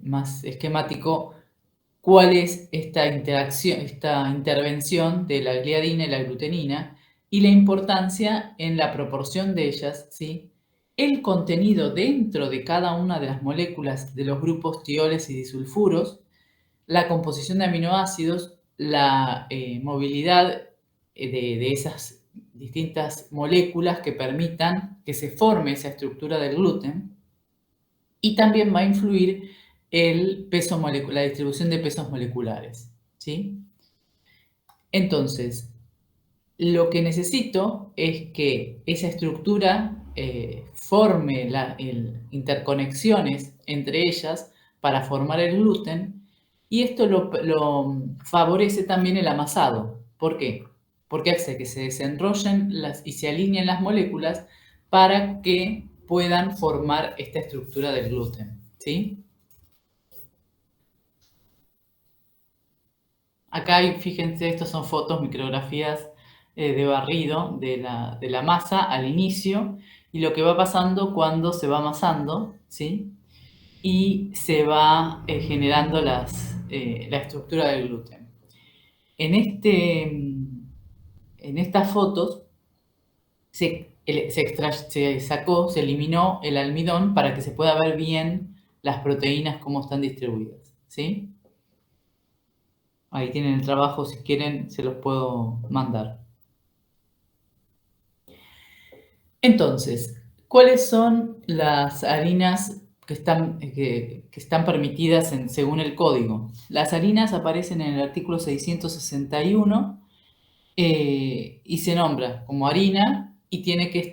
más esquemático cuál es esta interacción, esta intervención de la gliadina y la glutenina y la importancia en la proporción de ellas, ¿sí? El contenido dentro de cada una de las moléculas de los grupos tioles y disulfuros, la composición de aminoácidos, la movilidad de esas distintas moléculas que permitan que se forme esa estructura del gluten, y también va a influir el peso la distribución de pesos moleculares, ¿sí? Entonces, lo que necesito es que esa estructura forme interconexiones entre ellas para formar el gluten, y esto lo favorece también el amasado. ¿Por qué? Porque hace que se desenrollen y se alineen las moléculas para que puedan formar esta estructura del gluten, ¿sí? Acá, fíjense, estas son fotos, micrografías de barrido de la masa al inicio y lo que va pasando cuando se va amasando, ¿sí? Y se va generando la estructura del gluten. En estas fotos se sacó, se eliminó el almidón para que se pueda ver bien las proteínas cómo están distribuidas, ¿sí? Ahí tienen el trabajo, si quieren se los puedo mandar. Entonces, ¿cuáles son las harinas que están permitidas según el código? Las harinas aparecen en el artículo 661 y se nombra como harina y tiene que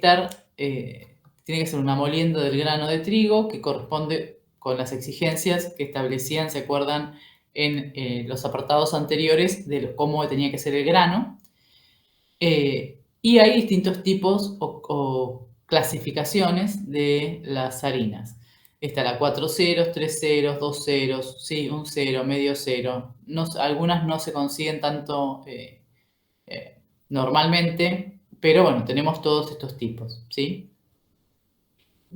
ser una molienda del grano de trigo que corresponde con las exigencias que establecían, ¿se acuerdan? En los apartados anteriores de cómo tenía que ser el grano. Y hay distintos tipos o clasificaciones de las harinas. Está la 4 ceros, 3 ceros, 2 ceros, sí, un cero, medio cero. Algunas no se consiguen tanto normalmente, pero bueno, tenemos todos estos tipos, ¿sí?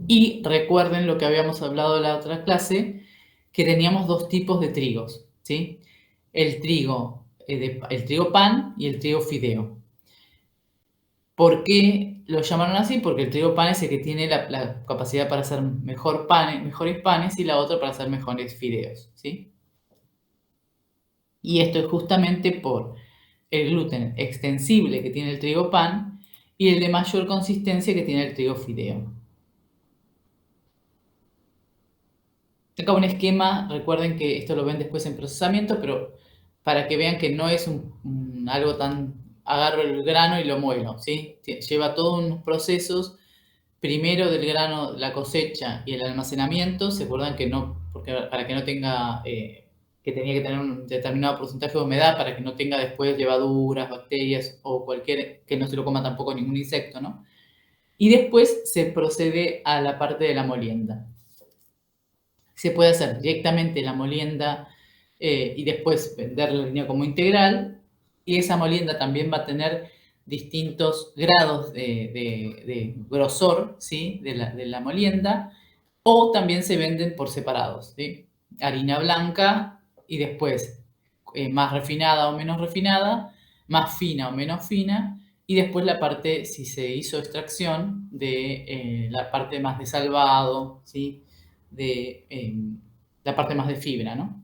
Y recuerden lo que habíamos hablado en la otra clase, que teníamos dos tipos de trigos, ¿sí? El trigo pan y el trigo fideo. ¿Por qué lo llamaron así? Porque el trigo pan es el que tiene la capacidad para hacer mejores panes y la otra para hacer mejores fideos, ¿sí? Y esto es justamente por el gluten extensible que tiene el trigo pan y el de mayor consistencia que tiene el trigo fideo. Acá un esquema, recuerden que esto lo ven después en procesamiento, pero para que vean que no es algo tan, agarro el grano y lo muelo, ¿sí? Lleva todos unos procesos, primero del grano, la cosecha y el almacenamiento. Se acuerdan que no, porque para que no tenga, que tenía que tener un determinado porcentaje de humedad para que no tenga después levaduras, bacterias o que no se lo coma tampoco ningún insecto, ¿no? Y después se procede a la parte de la molienda. Se puede hacer directamente la molienda y después vender la línea como integral. Y esa molienda también va a tener distintos grados de grosor, ¿sí? de la molienda. O también se venden por separados, ¿sí? Harina blanca y después más refinada o menos refinada, más fina o menos fina, y después la parte, si se hizo extracción, de la parte más de salvado, ¿sí? De la parte más de fibra, ¿no?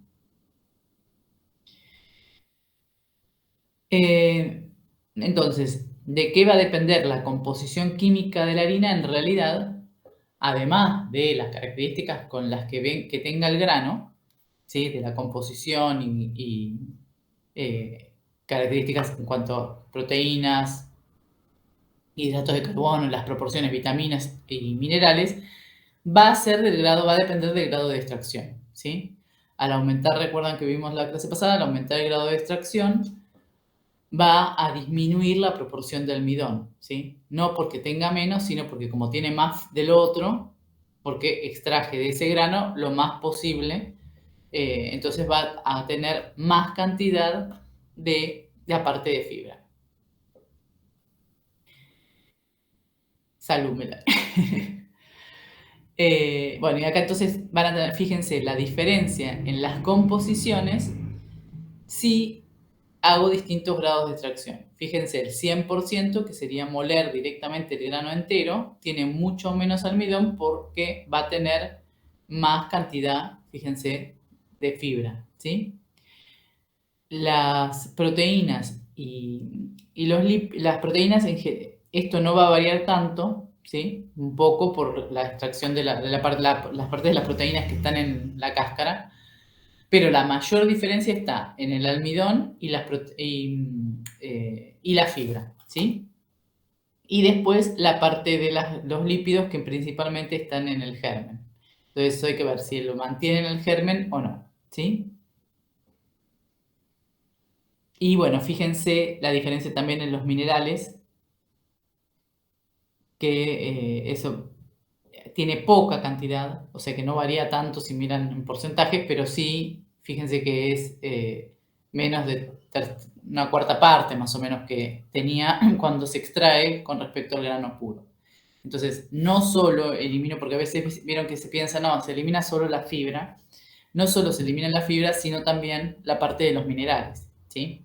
Entonces, ¿de qué va a depender la composición química de la harina? En realidad, además de las características con las que tenga el grano, ¿sí? De la composición y características en cuanto a proteínas, hidratos de carbono, las proporciones, vitaminas y minerales, va a depender del grado de extracción, ¿sí? Al aumentar, recuerdan que vimos la clase pasada, al aumentar el grado de extracción, va a disminuir la proporción de almidón, ¿sí? No porque tenga menos, sino porque como tiene más del otro, porque extraje de ese grano lo más posible, entonces va a tener más cantidad de aparte de fibra. Salud, Melanie. Bueno, y acá entonces van a tener, fíjense, la diferencia en las composiciones si hago distintos grados de extracción. Fíjense, el 100%, que sería moler directamente el grano entero, tiene mucho menos almidón porque va a tener más cantidad, fíjense, de fibra, ¿sí? Las proteínas las proteínas, esto no va a variar tanto, ¿sí? Un poco por la extracción de las partes de las proteínas que están en la cáscara, pero la mayor diferencia está en el almidón y la fibra, ¿sí? Y después la parte de los lípidos que principalmente están en el germen. Entonces hay que ver si lo mantiene en el germen o no, ¿sí? Y bueno, fíjense la diferencia también en los minerales, que eso tiene poca cantidad, o sea que no varía tanto si miran en porcentajes, pero sí, fíjense que es menos de una cuarta parte más o menos que tenía cuando se extrae con respecto al grano puro. Entonces, no solo elimino, porque a veces vieron que se piensa, no, se elimina solo la fibra, no solo se elimina la fibra, sino también la parte de los minerales, ¿sí?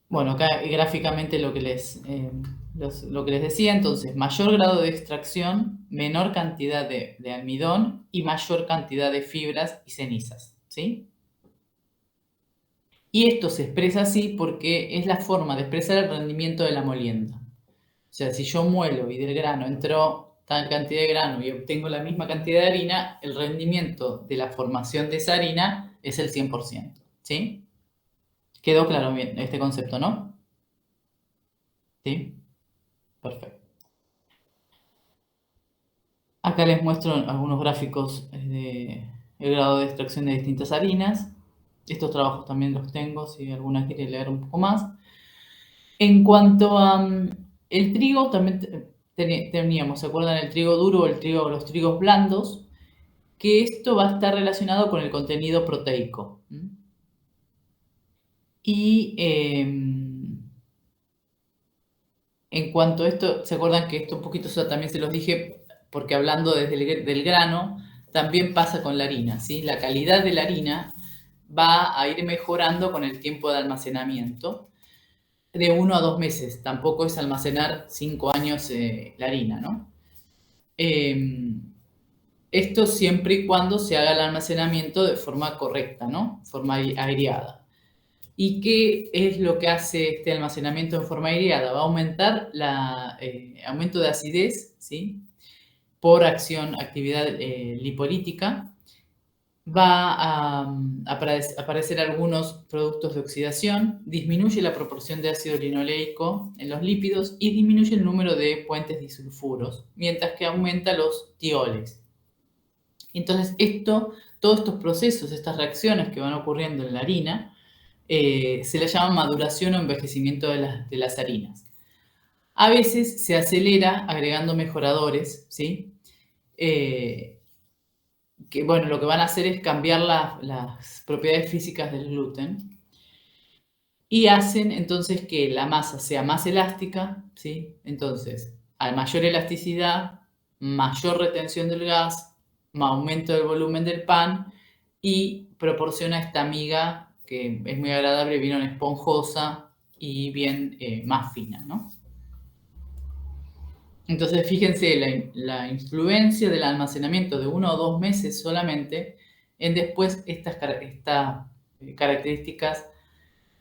Bueno, acá gráficamente lo que les decía, entonces, mayor grado de extracción, menor cantidad de almidón y mayor cantidad de fibras y cenizas, ¿sí? Y esto se expresa así porque es la forma de expresar el rendimiento de la molienda. O sea, si yo muelo y del grano entró tal cantidad de grano y obtengo la misma cantidad de harina, el rendimiento de la formación de esa harina es el 100%, ¿sí? Quedó claro bien este concepto, ¿no? Sí, perfecto. Acá les muestro algunos gráficos de el grado de extracción de distintas harinas. Estos trabajos también los tengo, si alguna quiere leer un poco más. En cuanto a el trigo, también teníamos, ¿se acuerdan? El trigo duro o los trigos blandos, que esto va a estar relacionado con el contenido proteico. Y en cuanto a esto, ¿se acuerdan que esto un poquito también se los dije? Porque hablando desde del grano, también pasa con la harina, ¿sí? La calidad de la harina va a ir mejorando con el tiempo de almacenamiento de 1 a 2 meses. Tampoco es almacenar 5 años la harina, ¿no? Eh, Esto siempre y cuando se haga el almacenamiento de forma correcta, ¿no? Forma aireada. ¿Y qué es lo que hace este almacenamiento en forma aireada? Va a aumentar el aumento de acidez, ¿sí? Por actividad lipolítica. Va a aparecer algunos productos de oxidación, disminuye la proporción de ácido linoleico en los lípidos y disminuye el número de puentes disulfuros, mientras que aumenta los tioles. Entonces, todos estos procesos, estas reacciones que van ocurriendo en la harina, se le llama maduración o envejecimiento de las harinas. A veces se acelera agregando mejoradores, ¿sí? Que bueno, lo que van a hacer es cambiar las propiedades físicas del gluten y hacen entonces que la masa sea más elástica, ¿sí? Entonces, a mayor elasticidad, mayor retención del gas, aumento del volumen del pan y proporciona esta miga que es muy agradable, bien esponjosa y bien más fina, ¿no? Entonces, fíjense la influencia del almacenamiento de 1 o 2 meses solamente en después estas características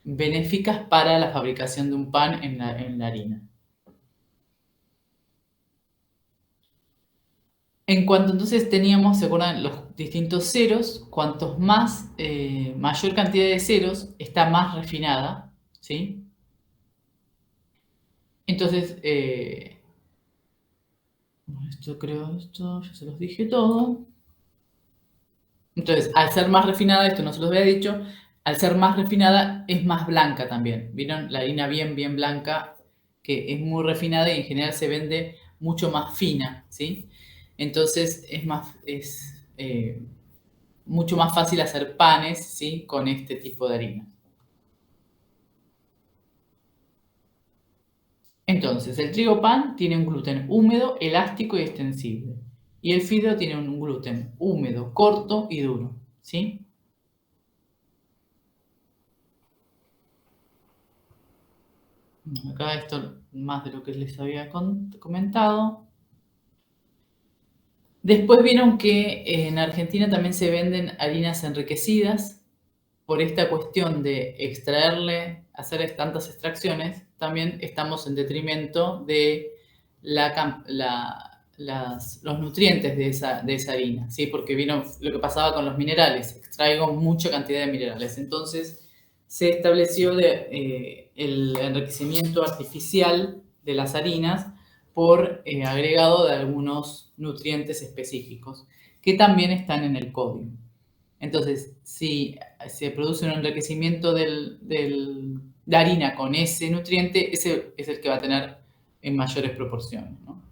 benéficas para la fabricación de un pan en la harina. En cuanto entonces teníamos, ¿se acuerdan? Los distintos ceros, cuantos más, mayor cantidad de ceros, está más refinada, ¿sí? Entonces, esto ya se los dije todo. Entonces, al ser más refinada, esto no se los había dicho, al ser más refinada es más blanca también. ¿Vieron? La harina bien, bien blanca, que es muy refinada y en general se vende mucho más fina, ¿sí? Entonces es mucho más fácil hacer panes, ¿sí? Con este tipo de harina. Entonces, el trigo pan tiene un gluten húmedo, elástico y extensible. Y el fideo tiene un gluten húmedo, corto y duro, ¿sí? Acá esto más de lo que les había comentado. Después vieron que en Argentina también se venden harinas enriquecidas. Por esta cuestión de extraerle, hacer tantas extracciones, también estamos en detrimento de los nutrientes de esa harina, ¿sí? Porque vieron lo que pasaba con los minerales, extraigo mucha cantidad de minerales. Entonces se estableció el enriquecimiento artificial de las harinas por agregado de algunos nutrientes específicos que también están en el código. Entonces, si se produce un enriquecimiento de harina con ese nutriente, ese es el que va a tener en mayores proporciones, ¿no?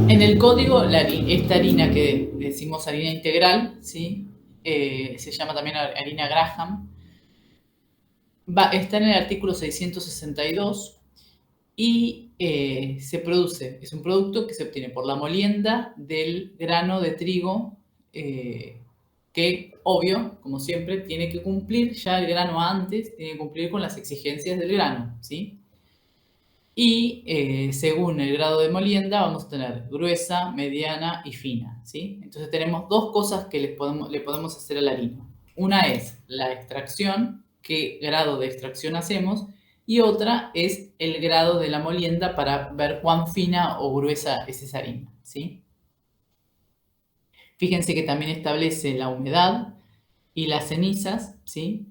En el código, esta harina que decimos harina integral, ¿sí? Se llama también harina Graham, está en el artículo 662 y se produce, es un producto que se obtiene por la molienda del grano de trigo, que obvio, como siempre, tiene que cumplir ya el grano antes, tiene que cumplir con las exigencias del grano, ¿sí? Y según el grado de molienda vamos a tener gruesa, mediana y fina, ¿sí? Entonces tenemos dos cosas que le podemos hacer a la harina. Una es la extracción, qué grado de extracción hacemos, y otra es el grado de la molienda para ver cuán fina o gruesa es esa harina, ¿sí? Fíjense que también establece la humedad y las cenizas, ¿sí?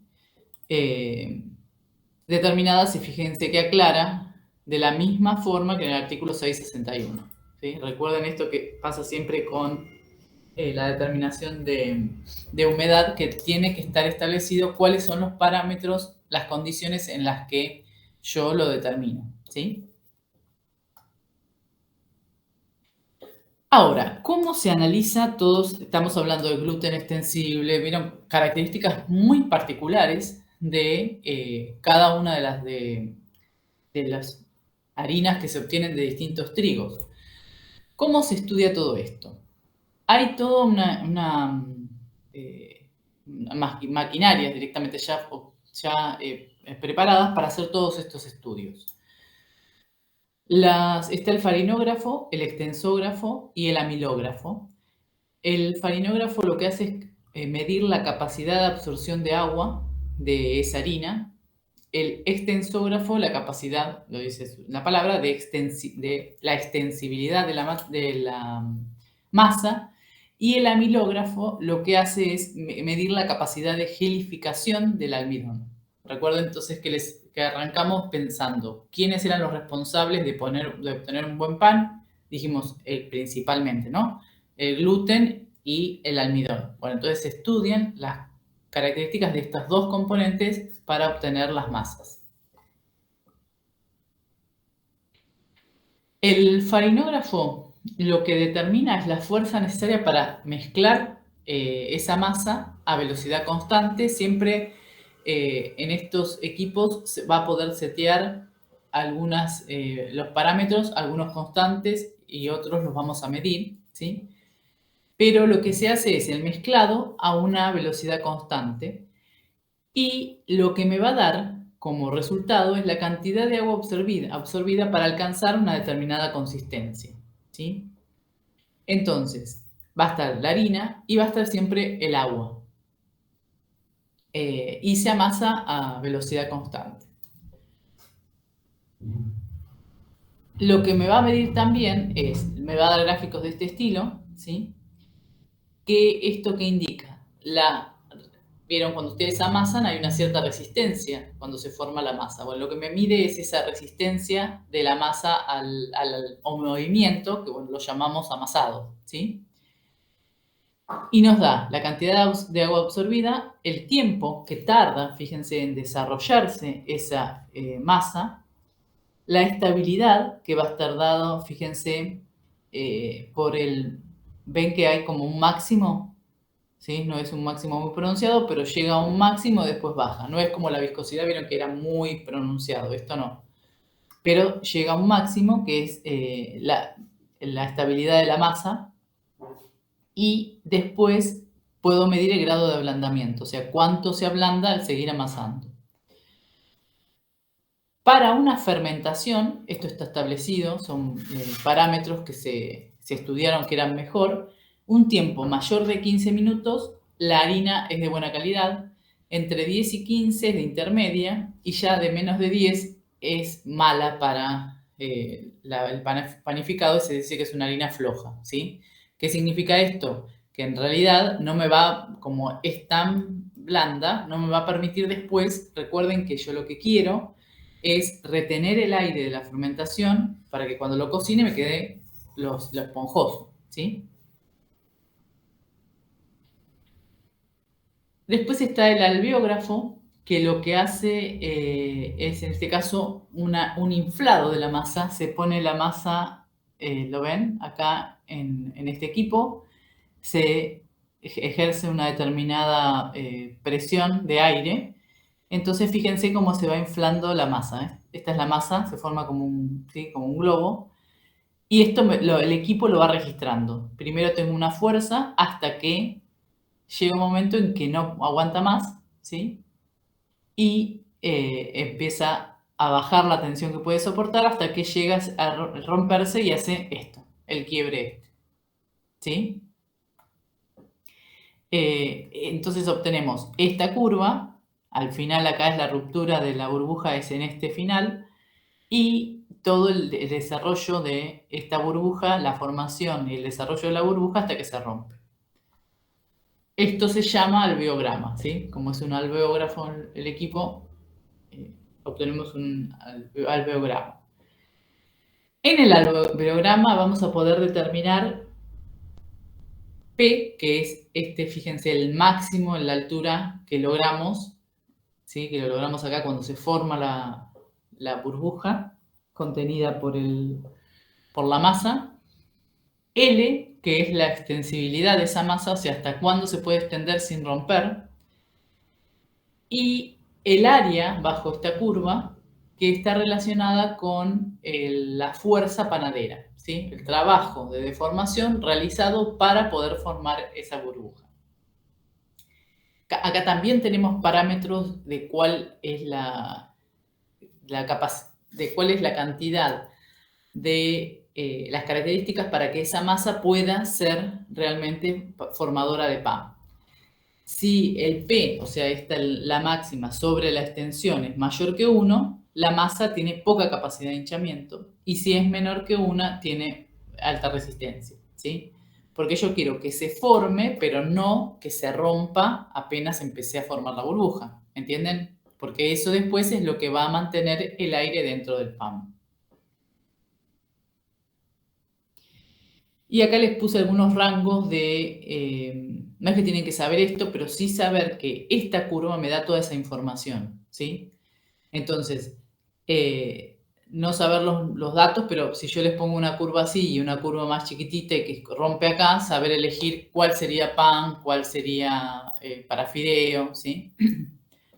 Eh, determinadas y fíjense que aclara de la misma forma que en el artículo 661. ¿Sí? Recuerden esto que pasa siempre con la determinación de humedad, que tiene que estar establecido cuáles son los parámetros, las condiciones en las que yo lo determino. ¿Sí? Ahora, ¿cómo se analiza todos? Estamos hablando de gluten extensible, vieron características muy particulares de cada una de las harinas que se obtienen de distintos trigos. ¿Cómo se estudia todo esto? Hay toda maquinarias directamente ya preparadas para hacer todos estos estudios. Está el farinógrafo, el extensógrafo y el amilógrafo. El farinógrafo lo que hace es medir la capacidad de absorción de agua de esa harina. El extensógrafo, la capacidad, lo dice la palabra, de la extensibilidad de la masa. Y el amilógrafo lo que hace es medir la capacidad de gelificación del almidón. Recuerden entonces que arrancamos pensando quiénes eran los responsables de obtener un buen pan. Dijimos principalmente, ¿no? El gluten y el almidón. Bueno, entonces se estudian las características de estas dos componentes para obtener las masas. El farinógrafo lo que determina es la fuerza necesaria para mezclar esa masa a velocidad constante. Siempre en estos equipos se va a poder setear los parámetros, algunos constantes y otros los vamos a medir, ¿sí? Pero lo que se hace es el mezclado a una velocidad constante y lo que me va a dar como resultado es la cantidad de agua absorbida para alcanzar una determinada consistencia, ¿sí? Entonces, va a estar la harina y va a estar siempre el agua. Y se amasa a velocidad constante. Lo que me va a medir también me va a dar gráficos de este estilo, ¿sí? ¿Esto qué indica? Vieron, cuando ustedes amasan hay una cierta resistencia cuando se forma la masa. Bueno, lo que me mide es esa resistencia de la masa al movimiento, que bueno, lo llamamos amasado, ¿sí? Y nos da la cantidad de agua absorbida, el tiempo que tarda, fíjense, en desarrollarse esa masa, la estabilidad que va a estar dado, fíjense, ven que hay como un máximo. ¿sí? No es un máximo muy pronunciado, pero llega a un máximo y después baja. No es como la viscosidad, vieron que era muy pronunciado, esto no. Pero llega a un máximo que es la estabilidad de la masa y después puedo medir el grado de ablandamiento, o sea, cuánto se ablanda al seguir amasando. Para una fermentación, esto está establecido, son parámetros que se estudiaron que eran mejor, un tiempo mayor de 15 minutos, la harina es de buena calidad, entre 10 y 15 es de intermedia y ya de menos de 10 es mala para el panificado, se dice que es una harina floja, ¿sí? ¿Qué significa esto? Que en realidad no me va, como es tan blanda, no me va a permitir después, recuerden que yo lo que quiero es retener el aire de la fermentación para que cuando lo cocine me quede lo esponjoso, ¿sí? Después está el alveógrafo, que lo que hace es, en este caso, un inflado de la masa. Se pone la masa, ¿lo ven? Acá en este equipo se ejerce una determinada presión de aire. Entonces, fíjense cómo se va inflando la masa. Esta es la masa, se forma como ¿sí? Como un globo. Y esto el equipo lo va registrando. Primero tengo una fuerza hasta que llega un momento en que no aguanta más, ¿sí? Y empieza a bajar la tensión que puede soportar hasta que llega a romperse y hace esto, el quiebre este, ¿sí? Entonces obtenemos esta curva, al final acá es la ruptura de la burbuja, es en este final, y todo el desarrollo de esta burbuja, la formación y el desarrollo de la burbuja hasta que se rompe. Esto se llama alveograma, ¿sí? Como es un alveógrafo el equipo, obtenemos un alveograma. En el alveograma vamos a poder determinar P, que es fíjense, el máximo en la altura que logramos, ¿sí? Que lo logramos acá cuando se forma la burbuja contenida por la masa. L, que es la extensibilidad de esa masa, o sea, hasta cuándo se puede extender sin romper. Y el área bajo esta curva, que está relacionada con la fuerza panadera, ¿sí? El trabajo de deformación realizado para poder formar esa burbuja. Acá también tenemos parámetros de cuál es de cuál es la cantidad de las características para que esa masa pueda ser realmente formadora de pan. Si el P, o sea, la máxima sobre la extensión es mayor que 1, la masa tiene poca capacidad de hinchamiento y si es menor que 1, tiene alta resistencia, ¿sí? Porque yo quiero que se forme, pero no que se rompa apenas empecé a formar la burbuja, ¿entienden? Porque eso después es lo que va a mantener el aire dentro del pan. Y acá les puse algunos rangos no es que tienen que saber esto, pero sí saber que esta curva me da toda esa información, ¿sí? Entonces, no saber los datos, pero si yo les pongo una curva así y una curva más chiquitita y que rompe acá, saber elegir cuál sería pan, cuál sería para fideo, ¿sí?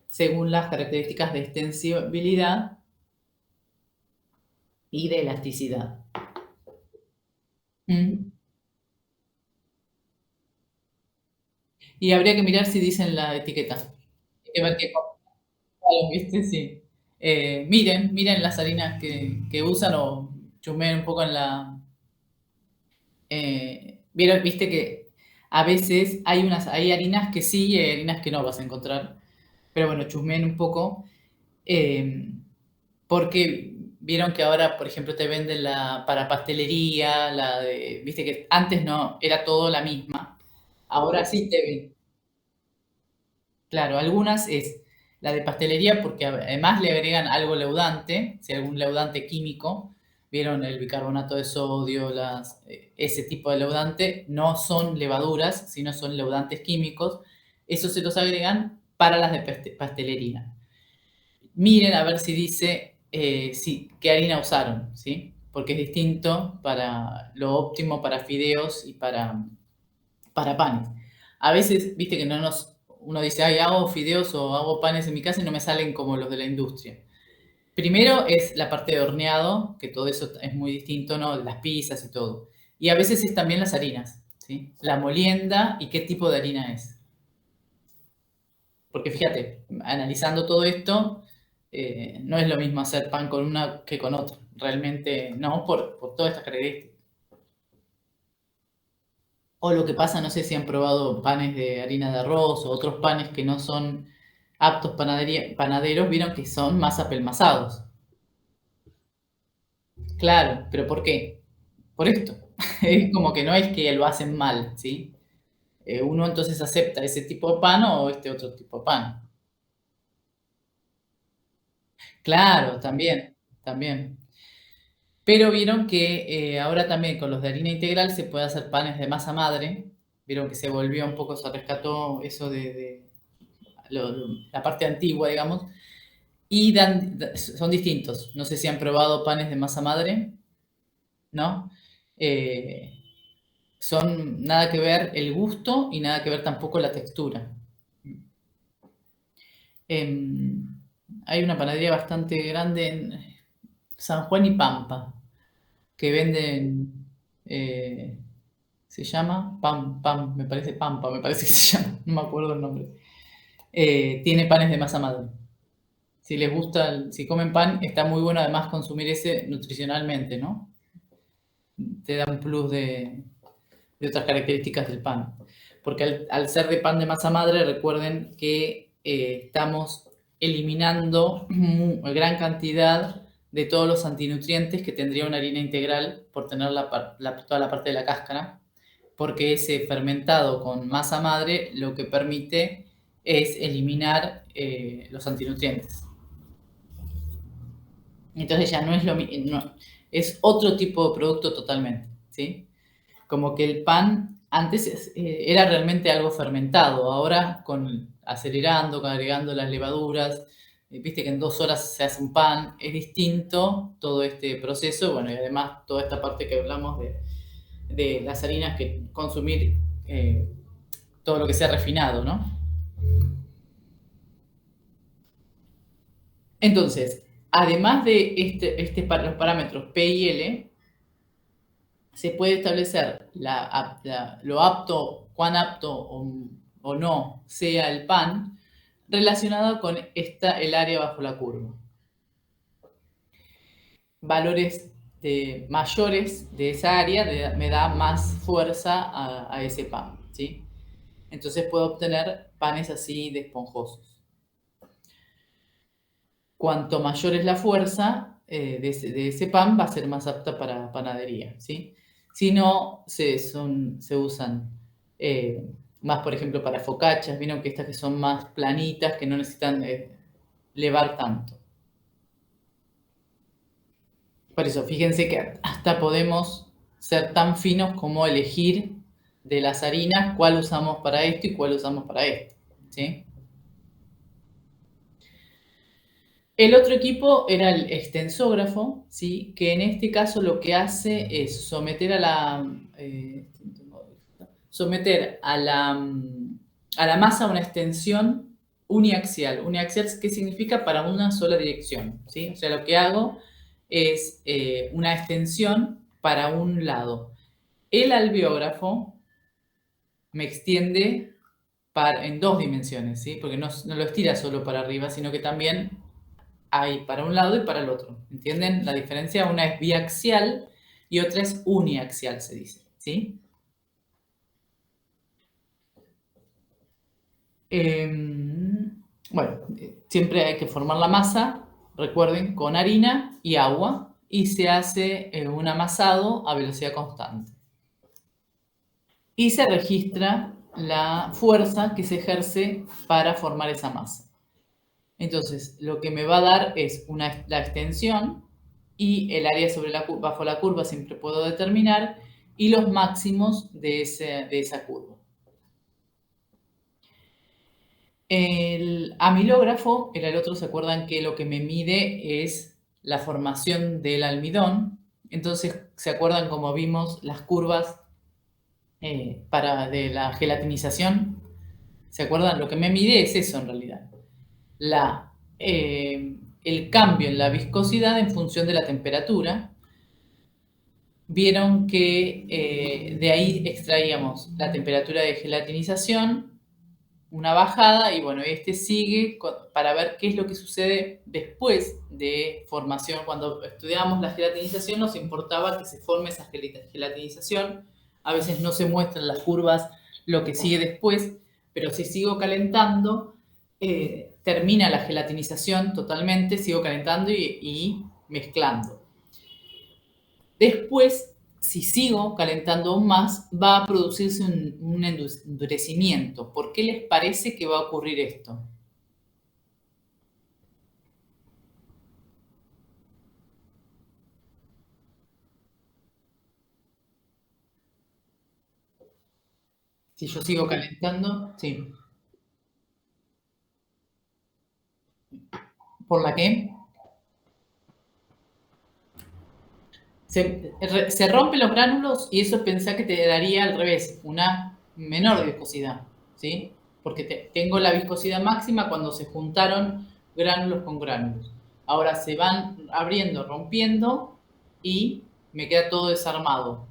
Según las características de extensibilidad y de elasticidad. ¿Mm? Y habría que mirar si dicen la etiqueta. Hay que ver qué ¿viste? Sí. Miren las harinas que usan o chusmeen un poco en vieron, viste que a veces hay harinas que sí y hay harinas que no vas a encontrar. Pero bueno, chusmeen un poco. eh, Porque vieron que ahora, por ejemplo, te venden para pastelería, viste que antes no, era todo la misma. Ahora sí te ven. Claro, algunas es la de pastelería porque además le agregan algo leudante, si algún leudante químico, vieron el bicarbonato de sodio, ese tipo de leudante, no son levaduras, sino son leudantes químicos. Eso se los agregan para las de pastelería. Miren a ver si dice qué harina usaron, ¿sí? Porque es distinto para lo óptimo para fideos y para panes. A veces, viste que uno dice, ay, hago fideos o hago panes en mi casa y no me salen como los de la industria. Primero es la parte de horneado, que todo eso es muy distinto, ¿no? Las pizzas y todo. Y a veces es también las harinas, ¿sí? La molienda y qué tipo de harina es. Porque fíjate, analizando todo esto, no es lo mismo hacer pan con una que con otra. Realmente no, por todas estas características. O lo que pasa, no sé si han probado panes de harina de arroz o otros panes que no son aptos panaderos, vieron que son más apelmazados. Claro, pero ¿por qué? Por esto. Es como que no es que lo hacen mal, ¿sí? Uno entonces acepta ese tipo de pan o este otro tipo de pan. Claro, también, también. Pero vieron que ahora también con los de harina integral se puede hacer panes de masa madre. Vieron que se volvió un poco, se rescató eso de la parte antigua, digamos. Y son distintos. No sé si han probado panes de masa madre, ¿no? Eh, son nada que ver el gusto y nada que ver tampoco la textura. Em, Hay una panadería bastante grande en San Juan y Pampa que venden, eh, se llama me parece Pampa, me parece que se llama, no me acuerdo el nombre. Tiene panes de masa madre. Si les gusta, si comen pan, está muy bueno además consumir ese nutricionalmente, ¿no? Te da un plus de otras características del pan. Porque al ser de pan de masa madre, recuerden que estamos eliminando gran cantidad de todos los antinutrientes que tendría una harina integral por tener toda la parte de la cáscara, porque ese fermentado con masa madre lo que permite es eliminar los antinutrientes. Entonces ya no es lo mismo, no, es otro tipo de producto totalmente, ¿sí? Como que el pan antes era realmente algo fermentado, ahora acelerando, agregando las levaduras, viste que en 2 horas se hace un pan, es distinto todo este proceso, bueno, y además toda esta parte que hablamos de las harinas, que consumir todo lo que sea refinado, ¿no? Entonces, además de los parámetros P y L, se puede establecer lo apto, cuán apto o no sea el pan, relacionado con el área bajo la curva. Valores mayores de esa área me da más fuerza a ese pan, ¿sí? Entonces puedo obtener panes así de esponjosos. Cuanto mayor es la fuerza de ese pan, va a ser más apta para panadería, ¿sí? Si no, se usan más, por ejemplo, para focaccias, vieron que estas que son más planitas, que no necesitan levar tanto. Por eso, fíjense que hasta podemos ser tan finos como elegir de las harinas cuál usamos para esto y cuál usamos para esto, ¿sí? El otro equipo era el extensógrafo, ¿sí? Que en este caso lo que hace es someter a la masa una extensión uniaxial. Uniaxial, ¿qué significa? Para una sola dirección, ¿sí? O sea, lo que hago es una extensión para un lado. El alveógrafo me extiende en 2 dimensiones, ¿sí? Porque no lo estira solo para arriba, sino que también hay para un lado y para el otro. ¿Entienden la diferencia? Una es biaxial y otra es uniaxial, se dice, ¿sí? Bueno, siempre hay que formar la masa, recuerden, con harina y agua, y se hace un amasado a velocidad constante. Y se registra la fuerza que se ejerce para formar esa masa. Entonces, lo que me va a dar es la extensión y el área bajo la curva siempre puedo determinar y los máximos de esa curva. El amilógrafo era el otro, ¿se acuerdan que lo que me mide es la formación del almidón? Entonces, ¿se acuerdan cómo vimos las curvas de la gelatinización. ¿Se acuerdan? Lo que me mide es eso en realidad. El cambio en la viscosidad en función de la temperatura. Vieron que de ahí extraíamos la temperatura de gelatinización, una bajada, y bueno, este sigue para ver qué es lo que sucede después de formación. Cuando estudiábamos la gelatinización nos importaba que se forme esa gelatinización. A veces no se muestran las curvas lo que sigue después, pero si sigo calentando, termina la gelatinización totalmente, sigo calentando y mezclando. Después, si sigo calentando aún más, va a producirse un endurecimiento. ¿Por qué les parece que va a ocurrir esto? Si yo sigo calentando, sí. ¿Por la qué? Se rompen los gránulos y eso pensá que te daría al revés, una menor viscosidad, ¿sí? Porque tengo la viscosidad máxima cuando se juntaron gránulos con gránulos. Ahora se van abriendo, rompiendo y me queda todo desarmado.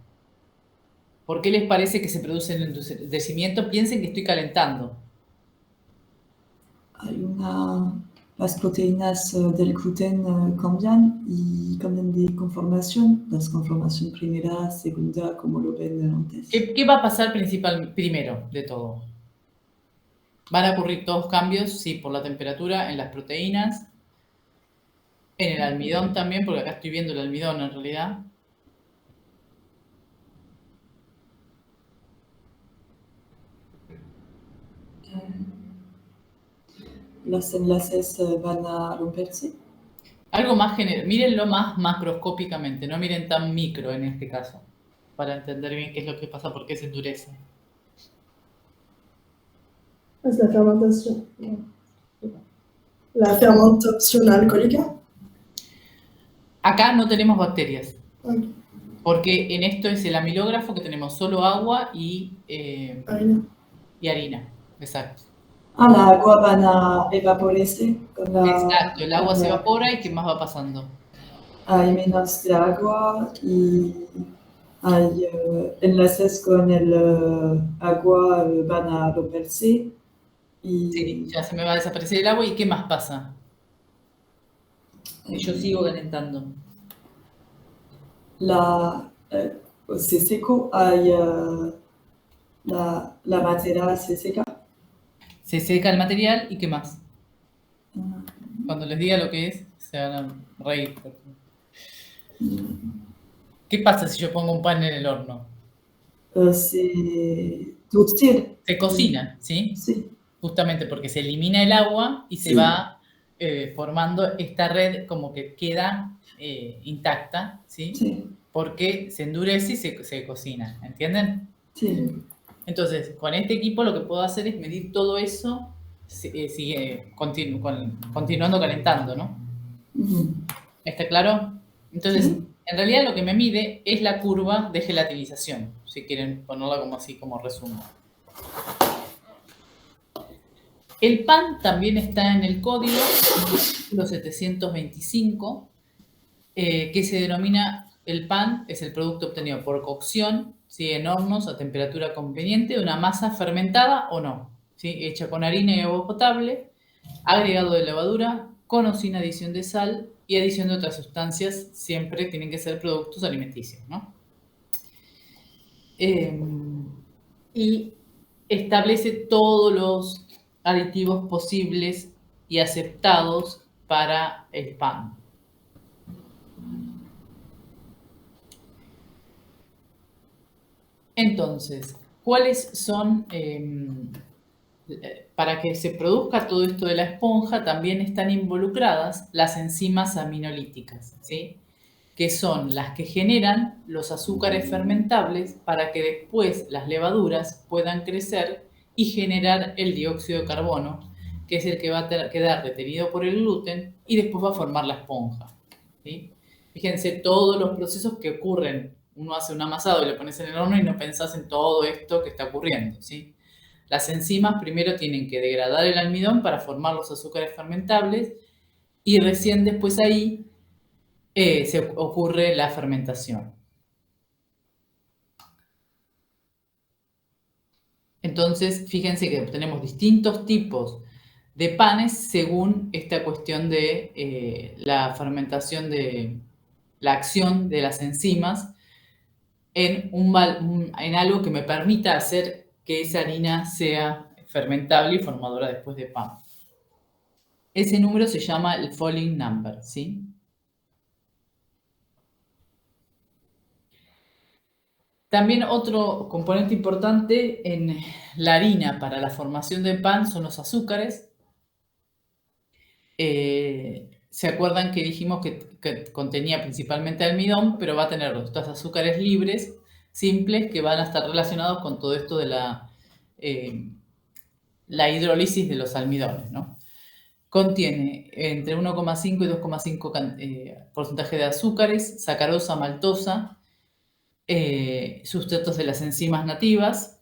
¿Por qué les parece que se produce el endurecimiento? Piensen que estoy calentando. Las proteínas del gluten cambian y cambian de conformación. Las conformación primera, segunda, como lo ven antes. ¿Qué va a pasar primero de todo? Van a ocurrir todos cambios, sí, por la temperatura, en las proteínas, en el almidón también, porque acá estoy viendo el almidón en realidad. Los enlaces van a romperse. Algo más general, mírenlo más macroscópicamente, no miren tan micro en este caso, para entender bien qué es lo que pasa, por qué se endurece. Es la fermentación. La fermentación alcohólica. Acá no tenemos bacterias, Okay. porque en esto es el amilógrafo que tenemos solo agua y harina. Exacto. La agua van a evaporarse. Exacto, el agua se evapora y ¿qué más va pasando? Hay menos de agua y hay enlaces con el agua van a romperse. Sí, ya se me va a desaparecer el agua y ¿qué más pasa? Y yo sigo calentando. Se seco, hay la materia se seca. Se seca el material y ¿qué más? Cuando les diga lo que es, se van a reír. ¿Qué pasa si yo pongo un pan en el horno? Se cocina, ¿sí? Sí. Justamente porque se elimina el agua y se va formando esta red como que queda intacta, ¿sí? Sí. Porque se endurece y se cocina, ¿entienden? Sí. Entonces, con este equipo lo que puedo hacer es medir todo eso, continuando calentando, ¿no? ¿Está claro? Entonces, en realidad lo que me mide es la curva de gelatinización, si quieren ponerla como así, como resumen. El pan también está en el código 725, que se denomina el pan, es el producto obtenido por cocción, ¿sí? En hornos a temperatura conveniente, de una masa fermentada o no, ¿sí? Hecha con harina y agua potable, agregado de levadura, con o sin adición de sal y adición de otras sustancias, siempre tienen que ser productos alimenticios, ¿no? Y establece todos los aditivos posibles y aceptados para el pan. Entonces, ¿cuáles son, para que se produzca todo esto de la esponja, también están involucradas las enzimas aminolíticas, ¿sí? Que son las que generan los azúcares fermentables para que después las levaduras puedan crecer y generar el dióxido de carbono, que es el que va a quedar retenido por el gluten y después va a formar la esponja, ¿sí? Fíjense todos los procesos que ocurren uno hace un amasado y lo pones en el horno y no pensás en todo esto que está ocurriendo, ¿sí? Las enzimas primero tienen que degradar el almidón para formar los azúcares fermentables y recién después ahí se ocurre la fermentación. Entonces, fíjense que tenemos distintos tipos de panes según esta cuestión de la fermentación, de la acción de las enzimas en algo que me permita hacer que esa harina sea fermentable y formadora después de pan. Ese número se llama el Falling Number, ¿sí? También otro componente importante en la harina para la formación de pan son los azúcares. ¿Se acuerdan que dijimos que contenía principalmente almidón, pero va a tener estos azúcares libres, simples, que van a estar relacionados con todo esto de la hidrólisis de los almidones, ¿no? Contiene entre 1,5 y 2,5 porcentaje de azúcares, sacarosa, maltosa, sustratos de las enzimas nativas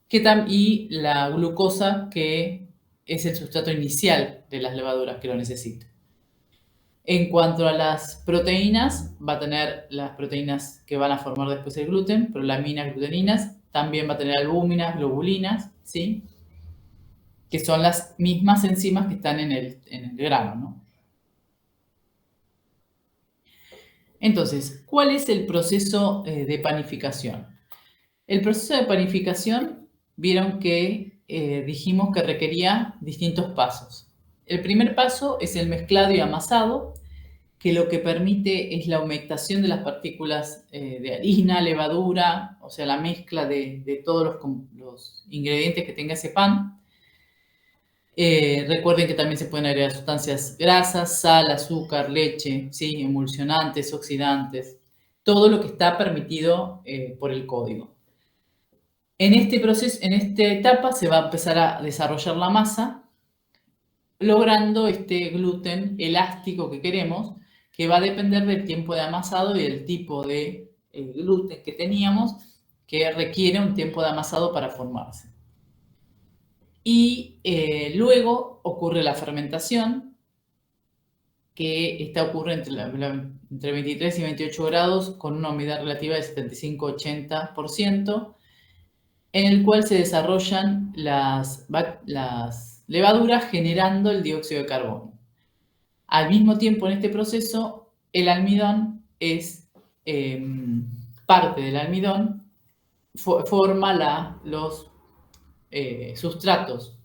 y la glucosa, que es el sustrato inicial de las levaduras que lo necesitan. En cuanto a las proteínas, va a tener las proteínas que van a formar después el gluten, prolaminas, gluteninas, también va a tener albúminas, globulinas, ¿sí? Que son las mismas enzimas que están en el grano, ¿no? Entonces, ¿cuál es el proceso de panificación? El proceso de panificación, vieron que dijimos que requería distintos pasos. El primer paso es el mezclado y amasado, que lo que permite es la humectación de las partículas de harina, levadura, o sea, la mezcla de todos los ingredientes que tenga ese pan. Recuerden que también se pueden agregar sustancias grasas, sal, azúcar, leche, ¿sí? Emulsionantes, oxidantes, todo lo que está permitido por el código. En este proceso, en esta etapa se va a empezar a desarrollar la masa, logrando este gluten elástico que queremos, que va a depender del tiempo de amasado y del tipo de gluten que teníamos, que requiere un tiempo de amasado para formarse. Y luego ocurre la fermentación, que ocurre entre 23 y 28 grados con una humedad relativa de 75-80%, en el cual se desarrollan las levaduras generando el dióxido de carbono. Al mismo tiempo, en este proceso, el almidón parte del almidón forma los sustratos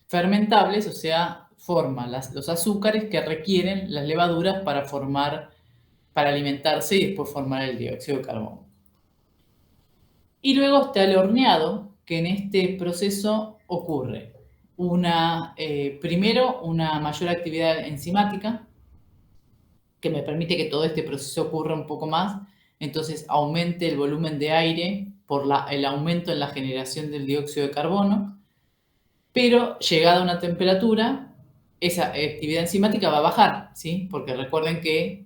fermentables, o sea, forma los azúcares que requieren las levaduras para alimentarse y después formar el dióxido de carbono. Y luego está el horneado, que en este proceso ocurre primero una mayor actividad enzimática, que me permite que todo este proceso ocurra un poco más, entonces aumente el volumen de aire por el aumento en la generación del dióxido de carbono, pero llegada a una temperatura, esa actividad enzimática va a bajar, ¿sí? Porque recuerden que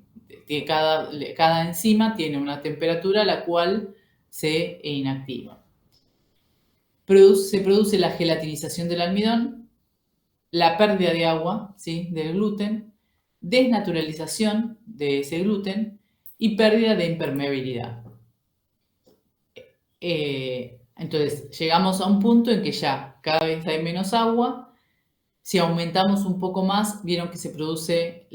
cada enzima tiene una temperatura a la cual se inactiva. Se produce la gelatinización del almidón, la pérdida de agua, ¿sí? Del gluten, desnaturalización de ese gluten y pérdida de impermeabilidad. Entonces, llegamos a un punto en que ya cada vez hay menos agua. Si aumentamos un poco más, vieron que se produce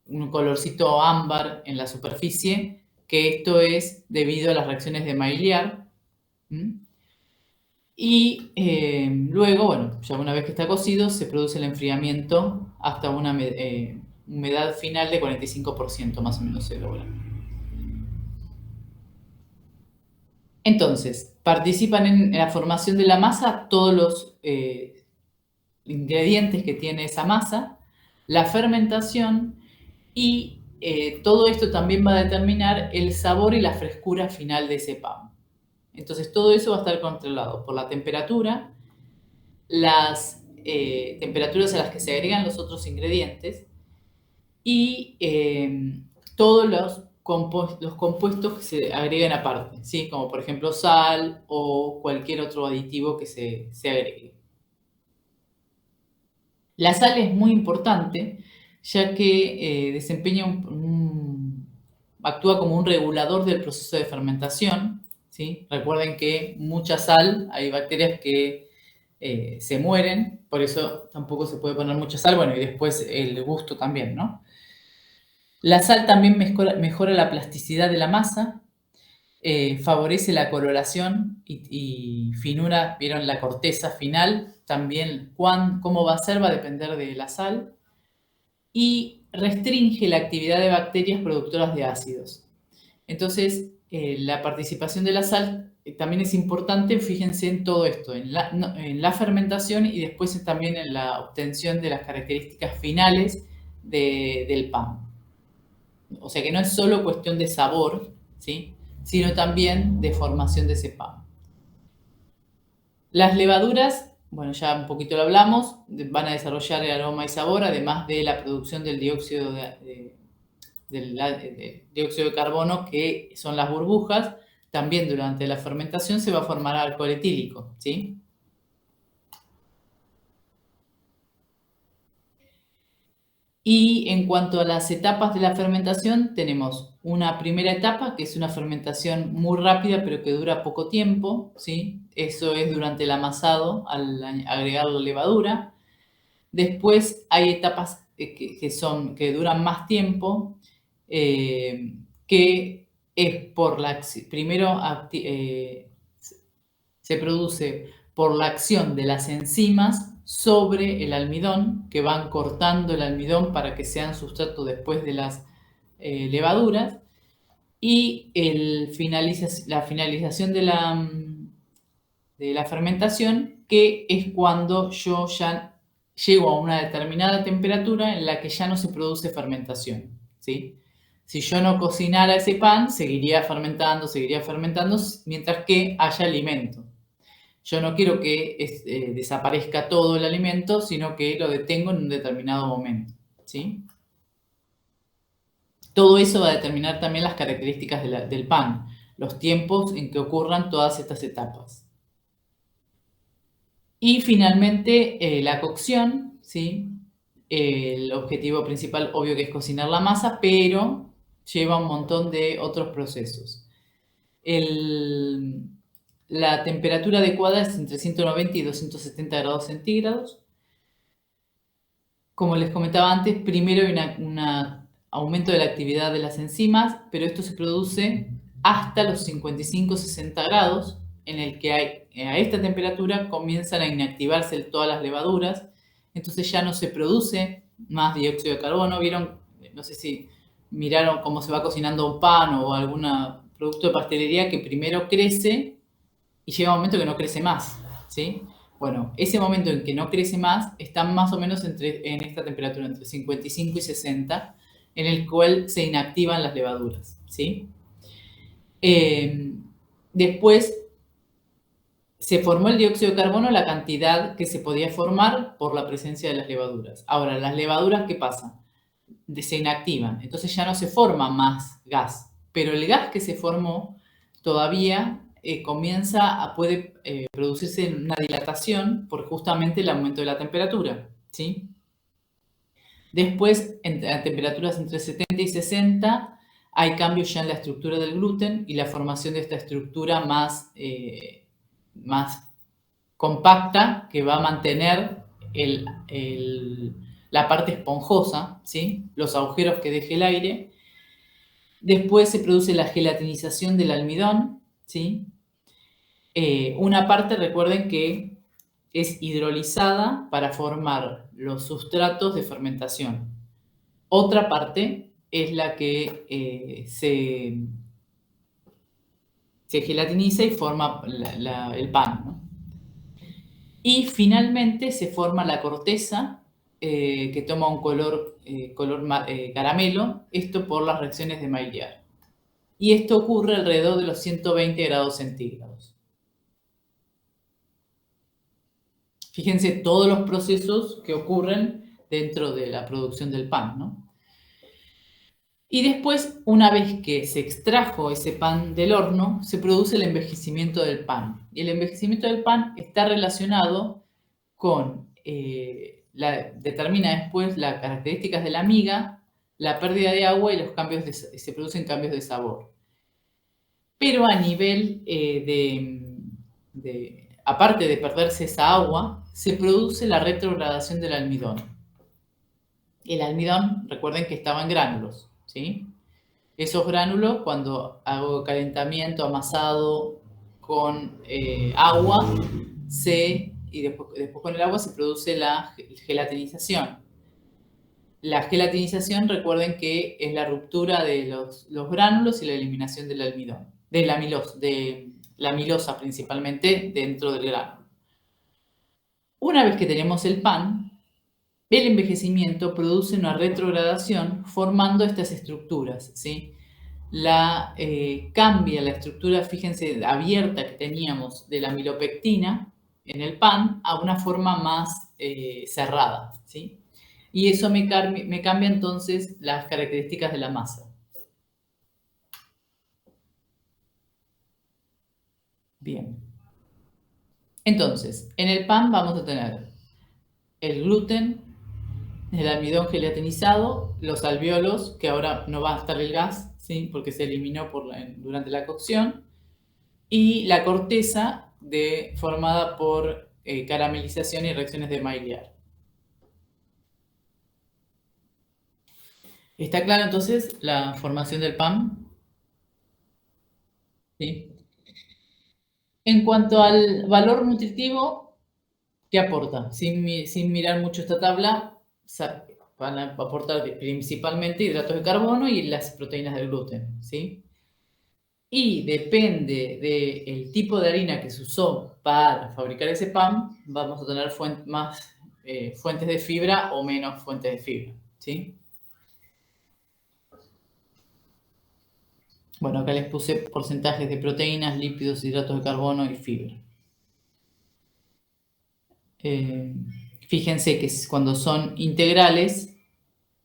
un colorcito ámbar en la superficie, que esto es debido a las reacciones de Maillard. Y luego, bueno, ya una vez que está cocido, se produce el enfriamiento hasta una humedad final de 45% más o menos se logra. Entonces, participan en la formación de la masa todos los ingredientes que tiene esa masa, la fermentación y todo esto también va a determinar el sabor y la frescura final de ese pan. Entonces todo eso va a estar controlado por la temperatura, las temperaturas a las que se agregan los otros ingredientes y todos los compuestos que se agregan aparte, ¿sí? Como por ejemplo sal o cualquier otro aditivo que se agregue. La sal es muy importante ya que actúa como un regulador del proceso de fermentación, ¿sí? Recuerden que mucha sal, hay bacterias que se mueren, por eso tampoco se puede poner mucha sal, bueno, y después el gusto también, ¿no? La sal también mejora la plasticidad de la masa, favorece la coloración y finura, ¿vieron? La corteza final, también cómo va a ser va a depender de la sal, y restringe la actividad de bacterias productoras de ácidos. Entonces, la participación de la sal también es importante, fíjense en todo esto, en la fermentación y después también en la obtención de las características finales del pan. O sea que no es solo cuestión de sabor, ¿sí? Sino también de formación de ese pan. Las levaduras, bueno, ya un poquito lo hablamos, van a desarrollar el aroma y sabor, además de la producción del dióxido de carbono, que son las burbujas. También durante la fermentación se va a formar alcohol etílico, ¿sí? Y en cuanto a las etapas de la fermentación, tenemos una primera etapa, que es una fermentación muy rápida, pero que dura poco tiempo, ¿sí? Eso es durante el amasado, al agregar la levadura. Después hay etapas que duran más tiempo, que es primero se produce por la acción de las enzimas sobre el almidón, que van cortando el almidón para que sean sustrato después de las levaduras, y la finalización de la fermentación, que es cuando yo ya llego a una determinada temperatura en la que ya no se produce fermentación, ¿sí? Si yo no cocinara ese pan, seguiría fermentando, mientras que haya alimento. Yo no quiero que desaparezca todo el alimento, sino que lo detengo en un determinado momento, ¿sí? Todo eso va a determinar también las características del pan, los tiempos en que ocurran todas estas etapas. Y finalmente la cocción, ¿sí? El objetivo principal, obvio que es cocinar la masa, pero lleva un montón de otros procesos. La temperatura adecuada es entre 190 y 270 grados centígrados. Como les comentaba antes, primero hay un aumento de la actividad de las enzimas, pero esto se produce hasta los 55-60 grados, en el que a esta temperatura comienzan a inactivarse todas las levaduras, entonces ya no se produce más dióxido de carbono. ¿Vieron? No sé si miraron cómo se va cocinando un pan o algún producto de pastelería que primero crece y llega un momento que no crece más, ¿sí? Bueno, ese momento en que no crece más está más o menos en esta temperatura, entre 55 y 60, en el cual se inactivan las levaduras, ¿sí? Después se formó el dióxido de carbono, la cantidad que se podía formar por la presencia de las levaduras. Ahora, las levaduras, ¿qué pasa? Se inactivan, entonces ya no se forma más gas, pero el gas que se formó todavía puede producirse en una dilatación por justamente el aumento de la temperatura, ¿sí? Después, a temperaturas entre 70 y 60, hay cambios ya en la estructura del gluten y la formación de esta estructura más compacta, que va a mantener la parte esponjosa, ¿sí? Los agujeros que deje el aire. Después se produce la gelatinización del almidón, ¿sí? Una parte, recuerden que es hidrolizada para formar los sustratos de fermentación. Otra parte es la que se gelatiniza y forma el pan, ¿no? Y finalmente se forma la corteza, que toma un color caramelo, esto por las reacciones de Maillard. Y esto ocurre alrededor de los 120 grados centígrados. Fíjense todos los procesos que ocurren dentro de la producción del pan, ¿no? Y después, una vez que se extrajo ese pan del horno, se produce el envejecimiento del pan. Y el envejecimiento del pan está relacionado con, determina después las características de la miga, la pérdida de agua y se producen cambios de sabor. Pero a nivel aparte de perderse esa agua, se produce la retrogradación del almidón. El almidón, recuerden que estaba en gránulos, ¿sí? Esos gránulos, cuando hago calentamiento, amasado con agua, y después con el agua se produce la gelatinización. La gelatinización, recuerden que es la ruptura de los gránulos y la eliminación del almidón, de la amilosa principalmente dentro del gránulo. Una vez que tenemos el pan, el envejecimiento produce una retrogradación formando estas estructuras, ¿sí? Cambia la estructura, fíjense, abierta que teníamos de la amilopectina en el pan a una forma más cerrada, ¿sí? Y eso me cambia entonces las características de la masa. Bien. Entonces, en el pan vamos a tener el gluten, el almidón gelatinizado, los alvéolos, que ahora no va a estar el gas, ¿sí? Porque se eliminó durante la cocción, y la corteza formada por caramelización y reacciones de Maillard. ¿Está claro entonces la formación del pan? ¿Sí? En cuanto al valor nutritivo, ¿qué aporta? Sin mirar mucho esta tabla, van a aportar principalmente hidratos de carbono y las proteínas del gluten, ¿sí? Y depende del tipo de harina que se usó para fabricar ese pan, vamos a tener más fuentes de fibra o menos fuentes de fibra, ¿sí? Bueno, acá les puse porcentajes de proteínas, lípidos, hidratos de carbono y fibra. Fíjense que cuando son integrales,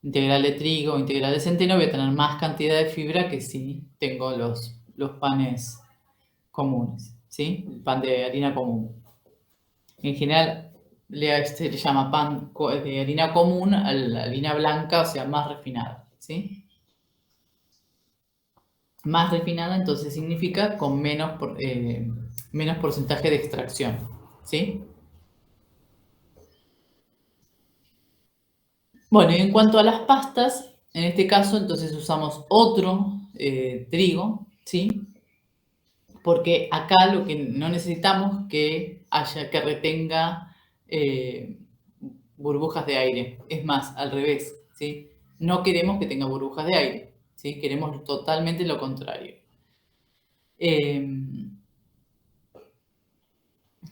integral de trigo, integral de centeno, voy a tener más cantidad de fibra que si tengo los panes comunes, ¿sí? El pan de harina común. En general se le llama pan de harina común a la harina blanca, o sea, más refinada, ¿sí? Más refinada entonces significa con menos porcentaje de extracción, ¿sí? Bueno, y en cuanto a las pastas, en este caso entonces usamos otro trigo, ¿sí? Porque acá lo que no necesitamos que retenga burbujas de aire. Es más, al revés, ¿sí? No queremos que tenga burbujas de aire, ¿sí? Queremos totalmente lo contrario.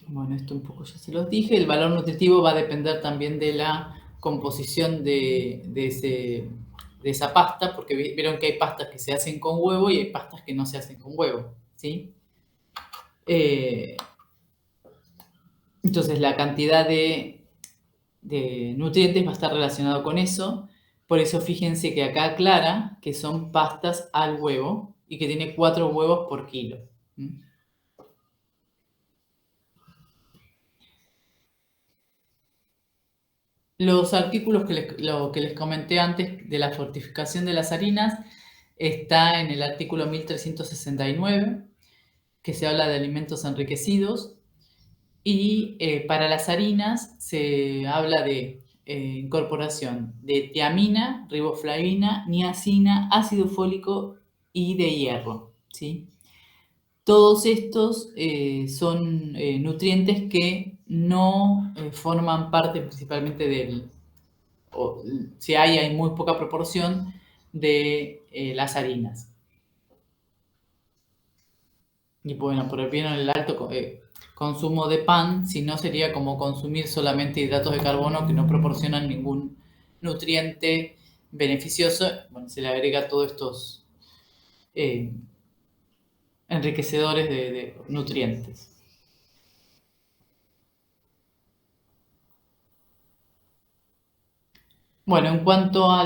Bueno, esto un poco ya se los dije. El valor nutritivo va a depender también de la composición de esa pasta, porque vieron que hay pastas que se hacen con huevo y hay pastas que no se hacen con huevo, ¿sí? Entonces la cantidad de nutrientes va a estar relacionado con eso. Por eso fíjense que acá aclara que son pastas al huevo y que tiene 4 huevos por kilo. Los artículos que les comenté antes de la fortificación de las harinas está en el artículo 1369, que se habla de alimentos enriquecidos. Y para las harinas se habla de incorporación de tiamina, riboflavina, niacina, ácido fólico y de hierro, ¿sí? Todos estos son nutrientes que no forman parte principalmente si hay muy poca proporción de las harinas. Y bueno, por el bien el alto consumo de pan, si no sería como consumir solamente hidratos de carbono que no proporcionan ningún nutriente beneficioso. Bueno, se le agrega todos estos enriquecedores de nutrientes. Bueno, en cuanto a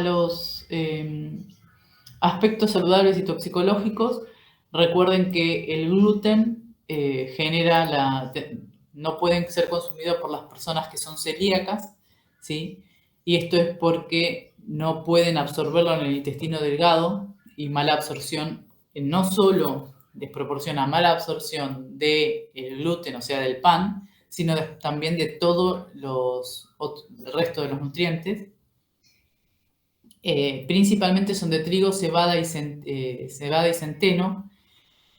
Aspectos saludables y toxicológicos. Recuerden que el gluten no pueden ser consumidos por las personas que son celíacas, ¿sí? Y esto es porque no pueden absorberlo en el intestino delgado y mala absorción, no solo desproporciona mala absorción del gluten, o sea, del pan, sino también de todo el resto de los nutrientes. Principalmente son de trigo, cebada y centeno.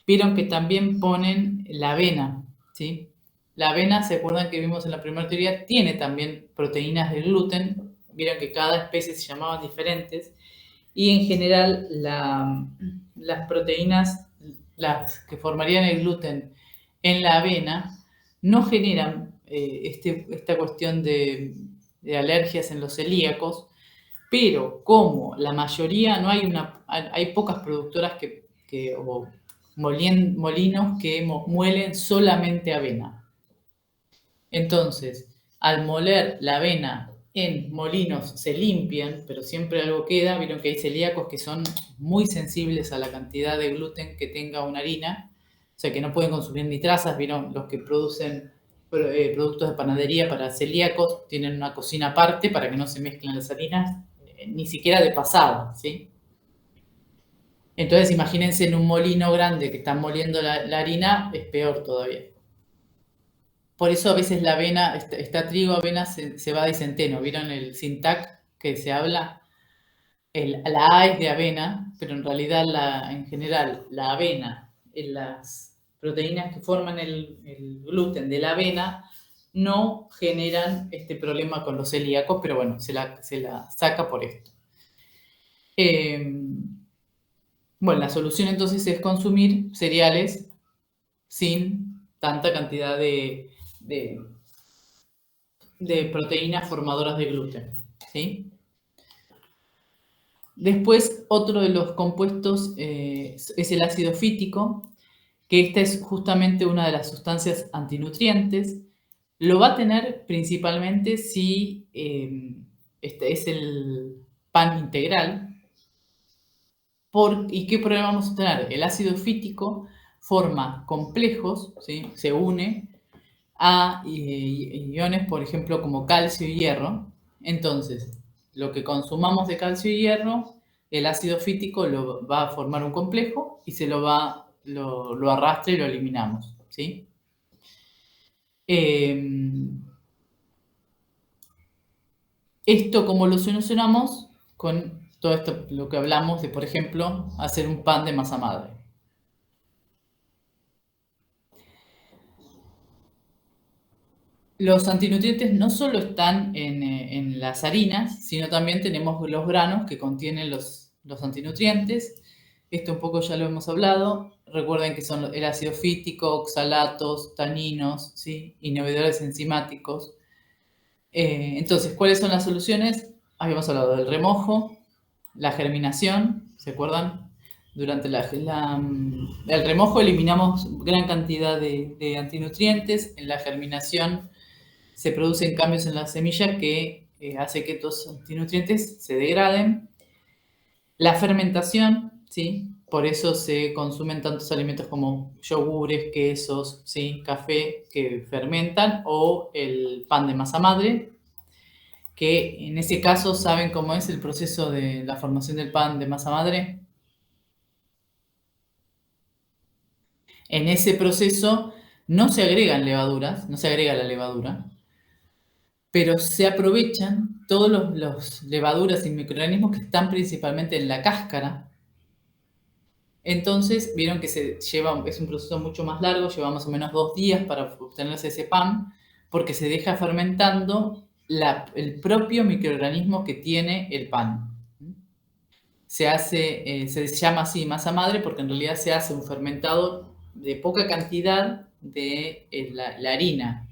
Vieron que también ponen la avena, ¿sí? La avena, ¿se acuerdan que vimos en la primera teoría? Tiene también proteínas de gluten. Vieron que cada especie se llamaban diferentes. Y en general las proteínas, las que formarían el gluten en la avena, no generan esta cuestión de alergias en los celíacos, pero como la mayoría, hay pocas productoras o molinos que muelen solamente avena. Entonces, al moler la avena en molinos se limpian, pero siempre algo queda. Vieron que hay celíacos que son muy sensibles a la cantidad de gluten que tenga una harina, o sea que no pueden consumir ni trazas. Vieron los que producen productos de panadería para celíacos, tienen una cocina aparte para que no se mezclen las harinas, ni siquiera de pasada, ¿sí? Entonces imagínense en un molino grande que están moliendo la harina, es peor todavía. Por eso a veces la avena, está trigo, avena, cebada y centeno. ¿Vieron el syntax que se habla? La A es de avena, pero en realidad en general la avena, las proteínas que forman el gluten de la avena no generan este problema con los celíacos, pero bueno, se la saca por esto. Bueno, la solución entonces es consumir cereales sin tanta cantidad de proteínas formadoras de gluten, ¿sí? Después, otro de los compuestos es el ácido fítico, que esta es justamente una de las sustancias antinutrientes. Lo va a tener principalmente si este es el pan integral. ¿Y qué problema vamos a tener? El ácido fítico forma complejos, ¿sí? Se une a iones, por ejemplo, como calcio y hierro. Entonces, lo que consumamos de calcio y hierro, el ácido fítico lo va a formar un complejo y lo arrastra y lo eliminamos, ¿sí? Esto, ¿cómo lo solucionamos? Con todo esto, lo que hablamos de, por ejemplo, hacer un pan de masa madre. Los antinutrientes no solo están en las harinas, sino también tenemos los granos que contienen los antinutrientes. Esto un poco ya lo hemos hablado. Recuerden que son el ácido fítico, oxalatos, taninos, ¿sí? Inhibidores enzimáticos. Entonces, ¿cuáles son las soluciones? Habíamos hablado del remojo, la germinación, ¿se acuerdan? Durante el remojo eliminamos gran cantidad de antinutrientes. En la germinación se producen cambios en la semilla que hace que estos antinutrientes se degraden. La fermentación, ¿sí? Por eso se consumen tantos alimentos como yogures, quesos, ¿sí? Café que fermentan, o el pan de masa madre, que en ese caso, ¿saben cómo es el proceso de la formación del pan de masa madre? En ese proceso no se agregan levaduras, no se agrega la levadura, pero se aprovechan todos los levaduras y microorganismos que están principalmente en la cáscara. Entonces, vieron que es un proceso mucho más largo, lleva más o menos 2 días para obtenerse ese pan, porque se deja fermentando el propio microorganismo que tiene el pan. Se llama así masa madre porque en realidad se hace un fermentado de poca cantidad de la harina.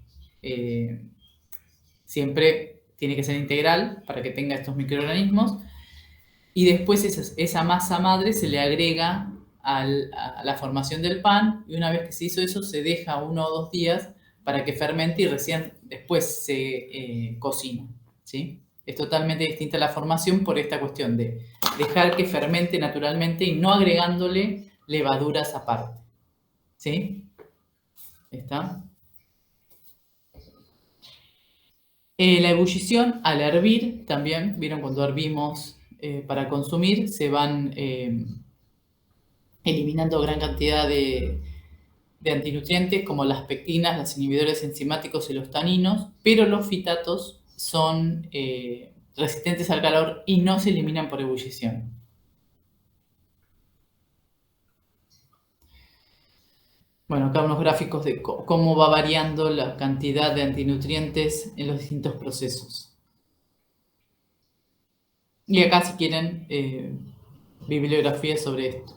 Siempre tiene que ser integral para que tenga estos microorganismos. Y después esa masa madre se le agrega a la formación del pan, y una vez que se hizo eso se deja 1 o 2 días para que fermente y recién después se cocina, ¿sí? Es totalmente distinta la formación por esta cuestión de dejar que fermente naturalmente y no agregándole levaduras aparte. ¿Sí? ¿Está? La ebullición al hervir también, vieron cuando hervimos para consumir, se van eliminando gran cantidad de antinutrientes como las pectinas, los inhibidores enzimáticos y los taninos, pero los fitatos son resistentes al calor y no se eliminan por ebullición. Bueno, acá unos gráficos de cómo va variando la cantidad de antinutrientes en los distintos procesos. Y acá, si quieren, bibliografía sobre esto.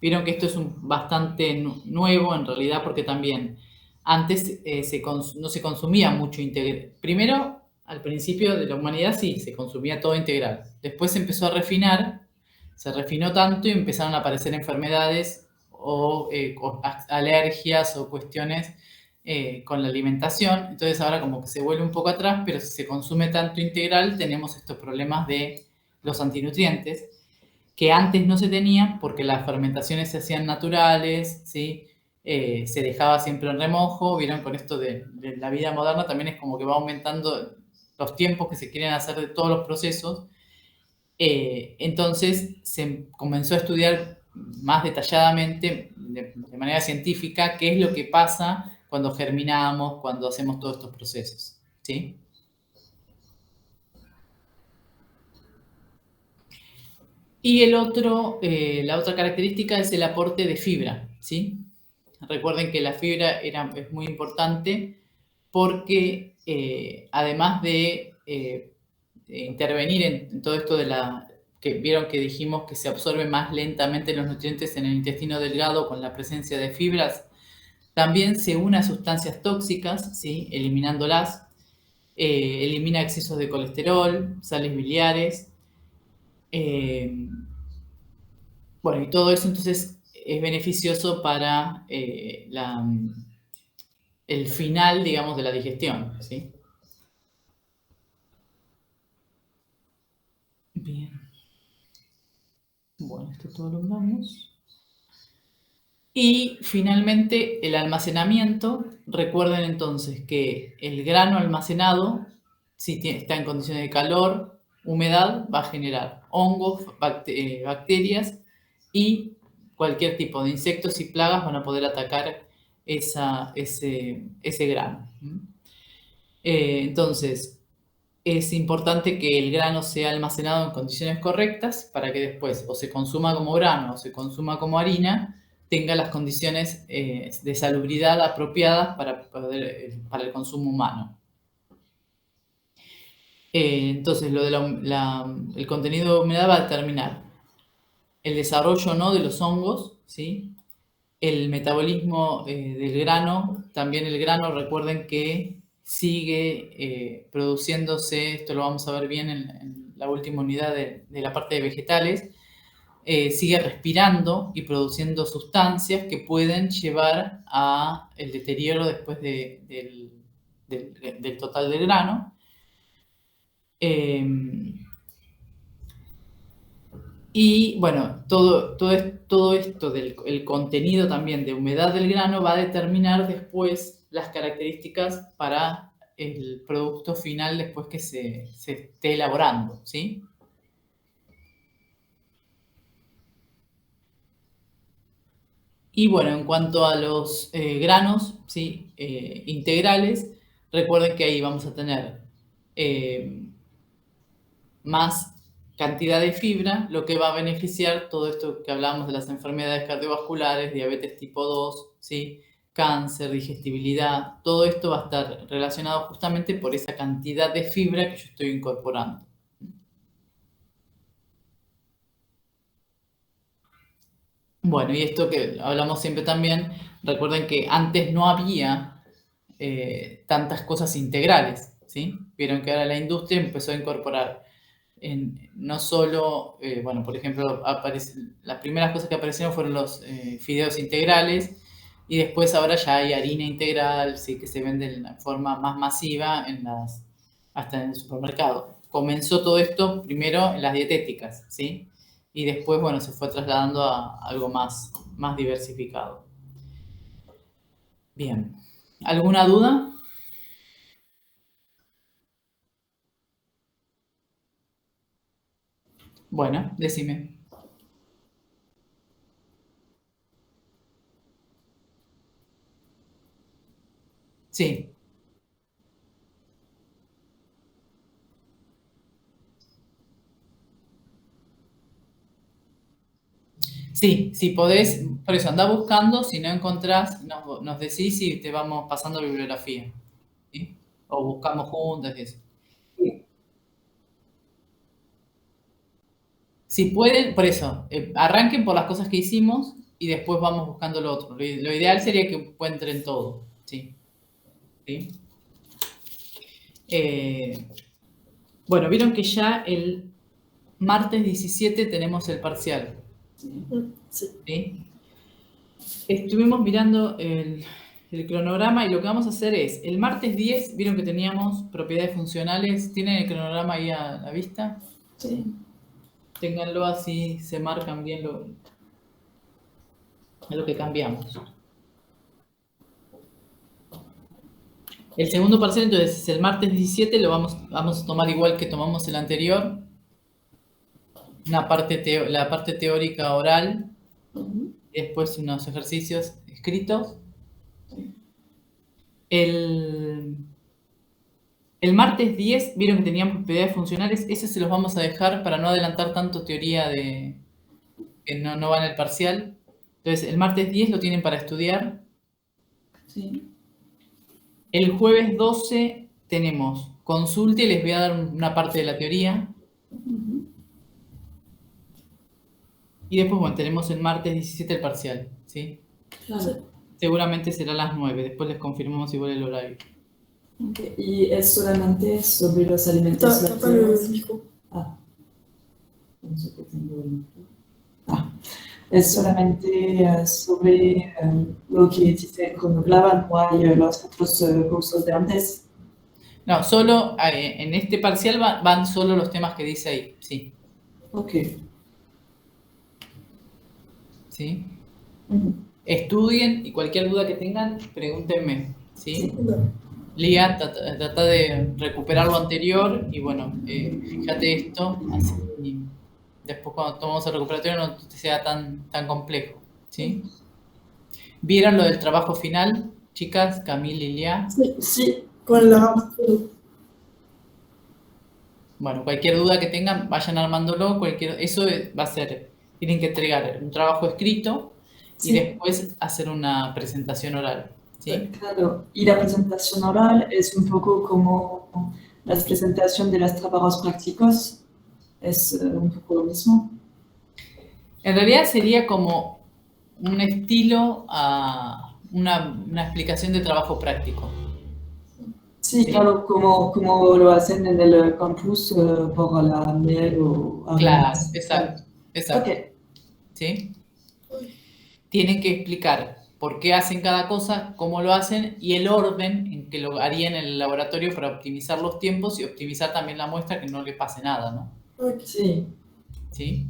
Vieron que esto es bastante nuevo en realidad porque también antes no se consumía mucho integral. Primero, al principio de la humanidad sí, se consumía todo integral. Después se empezó a refinar, se refinó tanto y empezaron a aparecer enfermedades o alergias o cuestiones con la alimentación. Entonces ahora como que se vuelve un poco atrás, pero si se consume tanto integral tenemos estos problemas de los antinutrientes que antes no se tenían porque las fermentaciones se hacían naturales, ¿sí? Se dejaba siempre en remojo. Vieron con esto de la vida moderna también es como que va aumentando los tiempos que se quieren hacer de todos los procesos. Entonces se comenzó a estudiar más detalladamente, de manera científica, qué es lo que pasa cuando germinamos, cuando hacemos todos estos procesos, ¿sí? Y la otra característica es el aporte de fibra, ¿sí? Recuerden que la fibra es muy importante porque además de intervenir en todo esto que vieron que dijimos que se absorben más lentamente los nutrientes en el intestino delgado con la presencia de fibras, también se une a sustancias tóxicas, ¿sí? Eliminándolas, elimina excesos de colesterol, sales biliares. Bueno, y todo eso entonces es beneficioso para el final, digamos, de la digestión, ¿sí? Bien. Bueno, esto todo lo hablamos. Y finalmente el almacenamiento. Recuerden entonces que el grano almacenado, si está en condiciones de calor, humedad, va a generar hongos, bacterias y cualquier tipo de insectos y plagas van a poder atacar ese grano. Entonces, es importante que el grano sea almacenado en condiciones correctas para que después o se consuma como grano o se consuma como harina, tenga las condiciones de salubridad apropiadas para el consumo humano. Entonces, lo de el contenido de humedad va a determinar el desarrollo o no de los hongos, ¿sí? El metabolismo del grano. También el grano, recuerden que sigue produciéndose, esto lo vamos a ver bien en la última unidad de la parte de vegetales, sigue respirando y produciendo sustancias que pueden llevar a el deterioro después del total del grano. Y bueno, todo esto del contenido también de humedad del grano va a determinar después las características para el producto final después que se esté elaborando, ¿sí? Y bueno, en cuanto a los granos, ¿sí? Integrales, recuerden que ahí vamos a tener más cantidad de fibra, lo que va a beneficiar todo esto que hablábamos de las enfermedades cardiovasculares, diabetes tipo 2, ¿sí? Cáncer, digestibilidad, todo esto va a estar relacionado justamente por esa cantidad de fibra que yo estoy incorporando. Bueno, y esto que hablamos siempre también, recuerden que antes no había tantas cosas integrales, ¿sí? Vieron que ahora la industria empezó a incorporar no solo, bueno, por ejemplo, las primeras cosas que aparecieron fueron los fideos integrales y después ahora ya hay harina integral, sí, que se vende en forma más masiva hasta en el supermercado. comenzó todo esto primero en las dietéticas, ¿sí? Y después, bueno, se fue trasladando a algo más diversificado. Bien. ¿Alguna duda? Bueno, decime. Sí. Sí, si podés, por eso andá buscando, si no encontrás, nos decís y te vamos pasando bibliografía, ¿sí? O buscamos juntas y eso. Si pueden, por eso, arranquen por las cosas que hicimos y después vamos buscando lo otro. Lo ideal sería que encuentren todo, ¿sí? ¿Sí? Bueno, vieron que ya el martes 17 tenemos el parcial. Sí. ¿Sí? Estuvimos mirando el cronograma y lo que vamos a hacer es, el martes 10, vieron que teníamos propiedades funcionales, ¿tienen el cronograma ahí a la vista? Sí. Ténganlo así, se marcan bien lo que cambiamos. El segundo parcial, entonces, es el martes 17, lo vamos a tomar igual que tomamos el anterior. La parte teórica oral, y después unos ejercicios escritos. El martes 10, vieron que teníamos propiedades funcionales, ese se los vamos a dejar para no adelantar tanto teoría que no va en el parcial. Entonces, el martes 10 lo tienen para estudiar. Sí. El jueves 12 tenemos consulta y les voy a dar una parte de la teoría. Y después, bueno, tenemos el martes 17 el parcial, ¿sí? Claro. Seguramente será a las 9, después les confirmamos igual el horario. Okay. Y es solamente sobre los alimentos T'as pas le lácteos. micro. Ah. Pienso que tengo el micro. Ah. Es solamente sobre lo que dice el cronograma, no hay los otros cursos de antes. No, solo en este parcial van solo los temas que dice ahí, sí. Ok. ¿Sí? Estudien y cualquier duda que tengan, pregúntenme, ¿sí? Lía, trata de recuperar lo anterior y bueno, fíjate esto, así después cuando tomamos el recuperatorio no te sea tan complejo, ¿sí? ¿Vieron lo del trabajo final, chicas, Camille y Lía? Sí. Sí. Con la chrono. Bueno, cualquier duda que tengan, vayan armándolo, eso va a ser, tienen que entregar un trabajo escrito y Sí. después hacer una presentación oral, ¿sí? Claro, y la presentación oral es un poco como la presentación de los trabajos prácticos, es un poco lo mismo. En realidad sería como un estilo a una explicación de trabajo práctico. Sí, claro, como lo hacen en el campus por la miel o algo Claro, más. exacto. Ok. ¿Sí? Tienen que explicar por qué hacen cada cosa, cómo lo hacen y el orden en que lo harían en el laboratorio para optimizar los tiempos y optimizar también la muestra, que no le pase nada, ¿no? Sí. ¿Sí?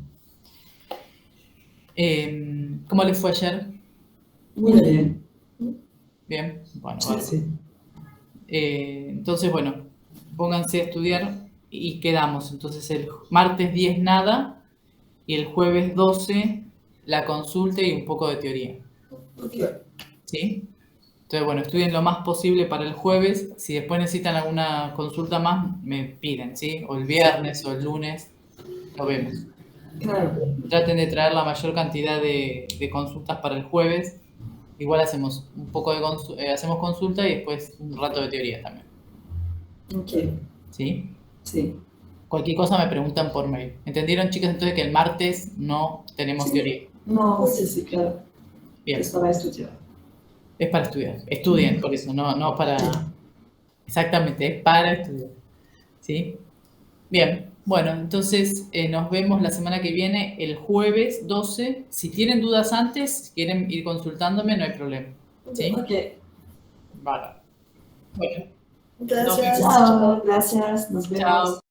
¿Cómo les fue ayer? Muy bien. Bien, bueno, Sí, bárbaro. sí. Entonces, bueno, pónganse a estudiar y quedamos. Entonces, el martes 10 nada y el jueves 12 la consulta y un poco de teoría. ¿Sí? Entonces, bueno, estudien lo más posible para el jueves. Si después necesitan alguna consulta más, me piden, ¿sí? O el viernes o el lunes, lo vemos. Claro. Traten de traer la mayor cantidad de consultas para el jueves. Igual hacemos un poco de hacemos consulta y después un rato de teoría también. Ok. ¿Sí? Sí. Cualquier cosa me preguntan por mail. ¿Entendieron, chicas, entonces que el martes no tenemos teoría? No, sí, claro. Bien. Es para estudiar. Es para estudiar. Estudien, por eso, no para... Exactamente, es para estudiar. ¿Sí? Bien, bueno, entonces nos vemos la semana que viene, el jueves 12. Si tienen dudas antes, si quieren ir consultándome, no hay problema. ¿Sí? Ok. Vale. Bueno. Gracias. Chao, gracias, nos vemos. Chao.